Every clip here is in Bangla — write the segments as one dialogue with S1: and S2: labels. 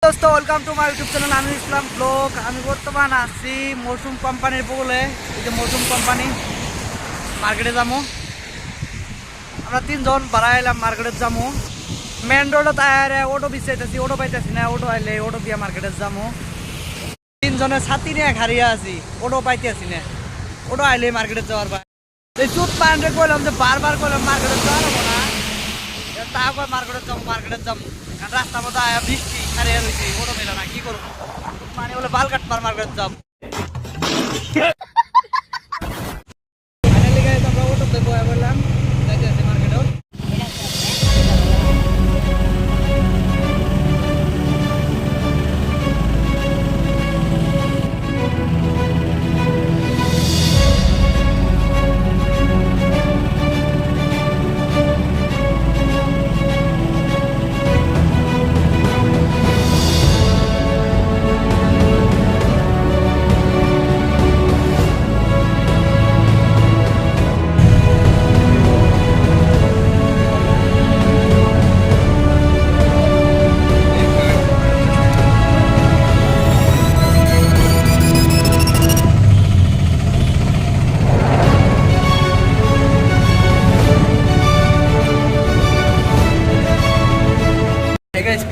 S1: দোস্ত welcome to my YouTube channel আমি ইসলাম ব্লগ। আমি বর্তমান আছি মৌসুম কোম্পানির বলে, এই যে মৌসুম কোম্পানি মার্কেটে যাবো। আমরা তিনজন বাড়া এলাম মার্কেটে যাবো। মেন রোডে তাই অটো বিছাইতেছি, অটো পাইতেছি না। অটো আইলে অটো দিয়ে মার্কেটে যাবো। তিনজনের ছাতি নিয়ে হারিয়ে আছি, অটো পাইতেছি না। অটো আইলে মার্কেটে যাওয়ার ভাই এই চুট পান্ডে কইলাম যে বারবার কইলাম মার্কেটে যাওয়া হবো না, তা কয় মার্কেটে যাবো মার্কেটে যাবো। রাস্তার মধ্যে আয়া বৃষ্টি হারিয়ে রয়েছি, অটো মেলা না, কি করবো? মানে বলে বাল কাটবার মার্কেটে যাবো। ফাইনালি গাইস আমরা অটোতে বয়া বললাম যাইতেছি মার্কেটেও।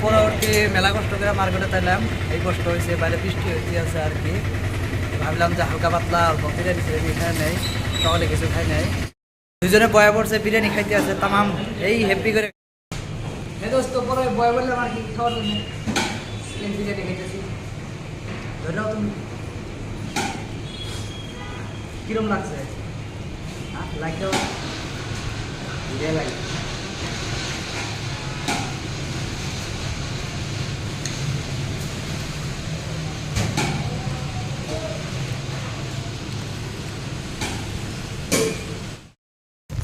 S1: পরবর্তী মেলা কষ্ট করে মার্কেটে তাইলাম। এই কষ্ট হয়েছে, বাইরে বৃষ্টি হয়েছে আছে আর কি। ভাবলাম যে হালকা পাতলা অল্প বিরিয়ানি ফিরিয়ানি খাই নেই, সকালে কিছু খাই নাই। দুজনে বয়া পড়ছে, বিরিয়ানি খাইতে আছে তামাম এই হ্যাপি করে। দোস্ত পরে বয়া বললাম আর কি খাওয়ার জন্য বিরিয়ানি খাইতেছি। ধরেও তুমি কিরম লাগছে? লাগলেও লাগে।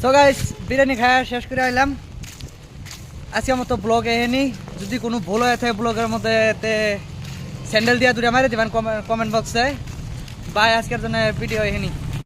S1: সো গাইস বিরিয়ানি খাওয়া শেষ করে আইলাম। আজকের মতো ব্লগ এহেনি। যদি কোনো ভুল হয়ে থাকে ব্লগের মধ্যে স্যান্ডেল দিয়া দূরে মারি দিবেন কমেন্ট বক্সে। বাই, আজকের জন্য ভিডিও এহেনি।